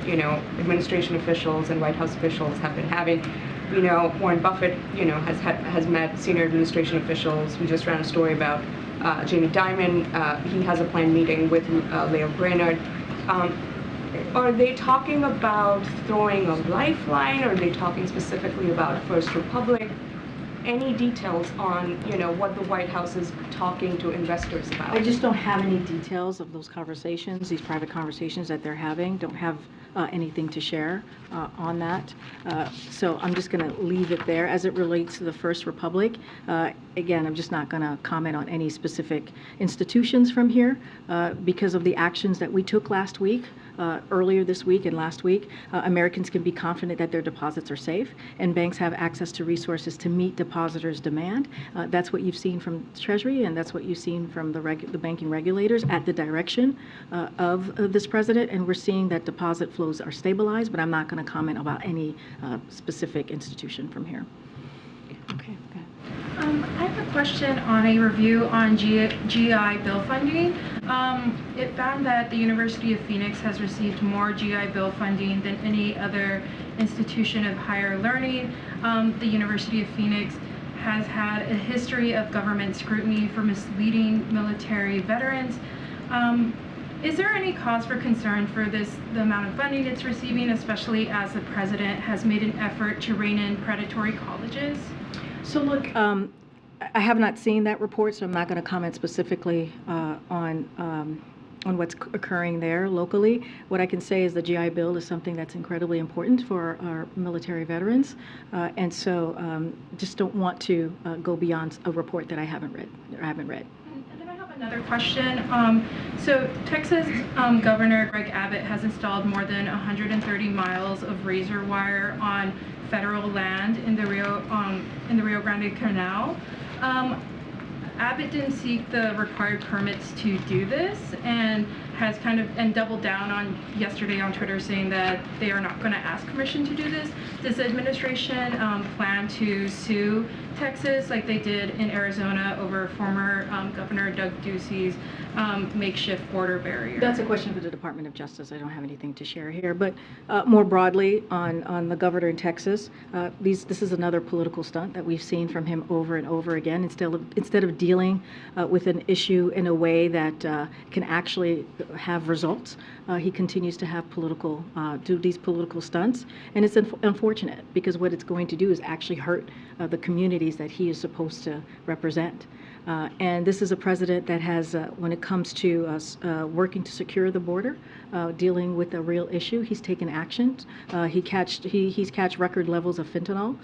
administration officials and White House officials have been having. We know Warren Buffett, has met senior administration officials. We just ran a story about Jamie Dimon. He has a planned meeting with Leo Brainerd. Are they talking about throwing a lifeline? Are they talking specifically about First Republic? Any details on, what the White House is talking to investors about? I just don't have any details of those conversations, these private conversations that they're having. Don't have anything to share on that. So I'm just going to leave it there. As it relates to the First Republic, again, I'm just not going to comment on any specific institutions from here because of the actions that we took last week. Earlier this week and last week, Americans can be confident that their deposits are safe, and banks have access to resources to meet depositors' demand. That's what you've seen from Treasury, and that's what you've seen from the banking regulators at the direction of this president. And we're seeing that deposit flows are stabilized, but I'm not going to comment about any specific institution from here. Okay. I have a question on a review on GI Bill funding. It found that the University of Phoenix has received more GI Bill funding than any other institution of higher learning. The University of Phoenix has had a history of government scrutiny for misleading military veterans. Is there any cause for concern for the amount of funding it's receiving, especially as the president has made an effort to rein in predatory colleges? So look, I have not seen that report, so I'm not going to comment specifically on what's occurring there locally. What I can say is the GI Bill is something that's incredibly important for our military veterans, and so just don't want to go beyond a report that I haven't read. And then I have another question. So Texas Governor Greg Abbott has installed more than 130 miles of razor wire on federal land in the Rio Grande Canal. Abbott didn't seek the required permits to do this, and has doubled down on yesterday on Twitter saying that they are not going to ask permission to do this. Does the administration plan to sue Texas like they did in Arizona over former Governor Doug Ducey's makeshift border barrier? That's a question for the Department of Justice. I don't have anything to share here. But more broadly on the governor in Texas, this is another political stunt that we've seen from him over and over again. Instead of dealing with an issue in a way that can actually have results, he continues to have do these political stunts. And it's unfortunate because what it's going to do is actually hurt the communities that he is supposed to represent. And this is a president that has, when it comes to working to secure the border, dealing with a real issue, he's taken action. He's catched record levels of fentanyl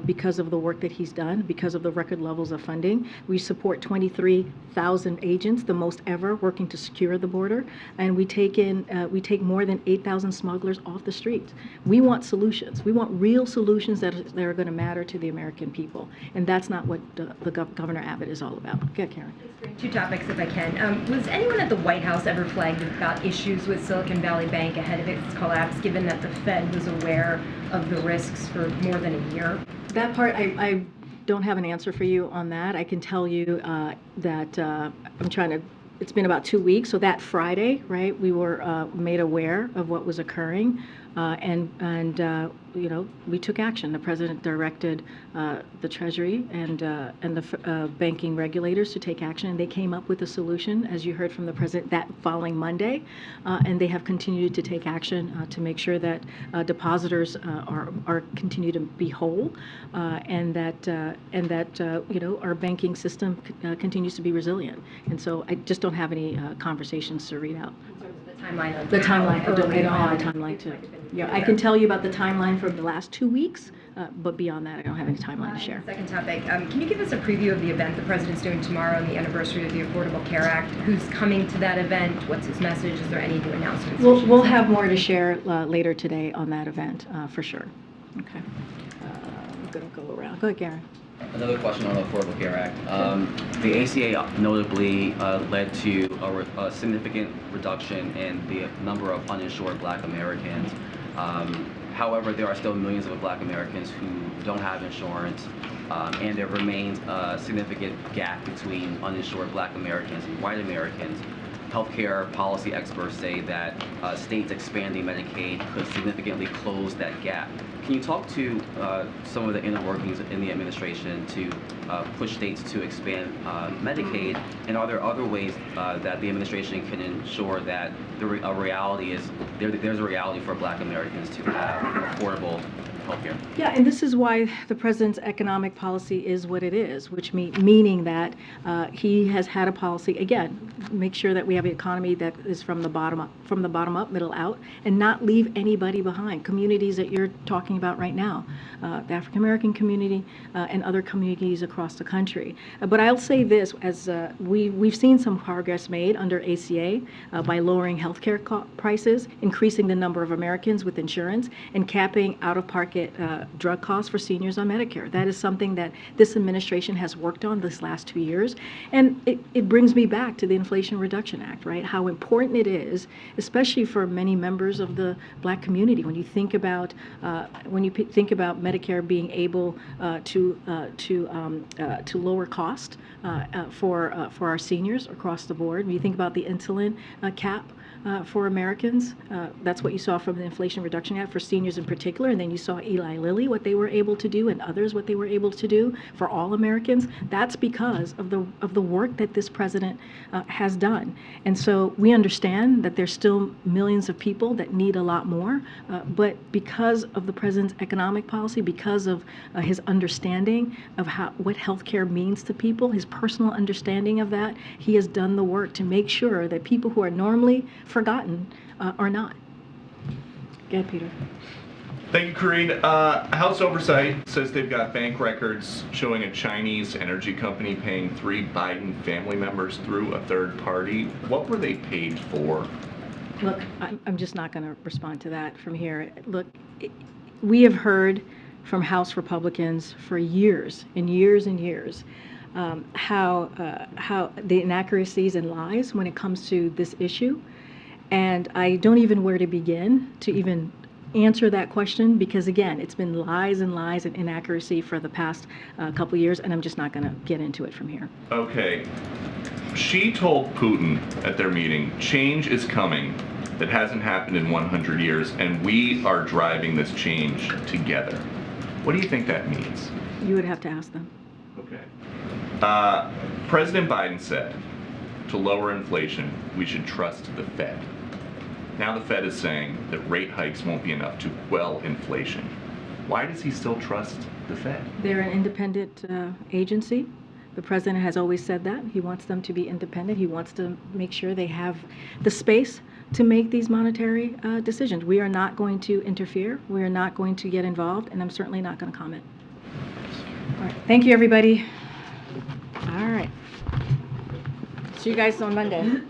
because of the work that he's done, because of the record levels of funding. We support 23,000 agents, the most ever, working to secure the border, and we take more than 8,000 smugglers off the streets. We want solutions. We want real solutions that are going to matter to the American people, and that's not what the Governor Abbott is all about. Go, Karen. Two topics, if I can. Was anyone at the White House ever flagged about issues with Silicon Valley Bank ahead of its collapse, given that the Fed was aware of the risks for more than a year? That part, I don't have an answer for you on that. I can tell you that it's been about 2 weeks, so that Friday, right, we were made aware of what was occurring, and we took action. The president directed the Treasury and the banking regulators to take action, and they came up with a solution, as you heard from the president, that following Monday, and they have continued to take action to make sure that depositors are continue to be whole, and that our banking system continues to be resilient. And so I just don't have any conversations to read out. The timeline. I don't have a timeline to. Yeah, I can tell you about the timeline from the last 2 weeks, but beyond that, I don't have any timeline to share. Second topic. Can you give us a preview of the event the president's doing tomorrow on the anniversary of the Affordable Care Act? Who's coming to that event? What's his message? Is there any new announcements? We'll have more to share later today on that event, for sure. Okay. I'm going to go around. Go ahead, Karen. Another question on the Affordable Care Act. The ACA notably led to a significant reduction in the number of uninsured Black Americans. However, there are still millions of Black Americans who don't have insurance, and there remains a significant gap between uninsured Black Americans and white Americans. Healthcare policy experts say that states expanding Medicaid could significantly close that gap. Can you talk to some of the inner workings in the administration to push states to expand Medicaid? And are there other ways that the administration can ensure that there's a reality for Black Americans to have affordable healthcare. Yeah, and this is why the president's economic policy is what it is, which meaning that he has had a policy, again, make sure that we have an economy that is from the bottom up, middle out, and not leave anybody behind. Communities that you're talking about right now, the African American community and other communities across the country. But I'll say this, as we've seen some progress made under ACA by lowering healthcare prices, increasing the number of Americans with insurance, and capping out-of-pocket drug costs for seniors on Medicare. That is something that this administration has worked on this last 2 years. And it brings me back to the Inflation Reduction Act, right? How important it is, especially for many members of the Black community, when you think about Medicare being able to lower cost for our seniors across the board. When you think about the insulin cap for Americans, that's what you saw from the Inflation Reduction Act for seniors in particular, and then you saw Eli Lilly, what they were able to do, and others what they were able to do for all Americans. That's because of the work that this president has done. And so we understand that there's still millions of people that need a lot more, but because of the president's economic policy, because of his understanding of what healthcare means to people, his personal understanding of that, he has done the work to make sure that people who are normally forgotten are not. Go ahead, Peter. Thank you, Karine. House Oversight says they've got bank records showing a Chinese energy company paying 3 Biden family members through a third party. What were they paid for? Look, I'm just not going to respond to that from here. Look, we have heard from House Republicans for years and years and years how the inaccuracies and lies when it comes to this issue. And I don't even know where to begin to even answer that question, because again, it's been lies and lies and inaccuracy for the past couple years, and I'm just not going to get into it from here. Okay. She told Putin at their meeting, change is coming that hasn't happened in 100 years, and we are driving this change together. What do you think that means? You would have to ask them. Okay. President Biden said, to lower inflation, we should trust the Fed. Now the Fed is saying that rate hikes won't be enough to quell inflation. Why does he still trust the Fed? They're an independent agency. The president has always said that. He wants them to be independent. He wants to make sure they have the space to make these monetary decisions. We are not going to interfere. We are not going to get involved, and I'm certainly not going to comment. All right. Thank you, everybody. All right. See you guys on Monday.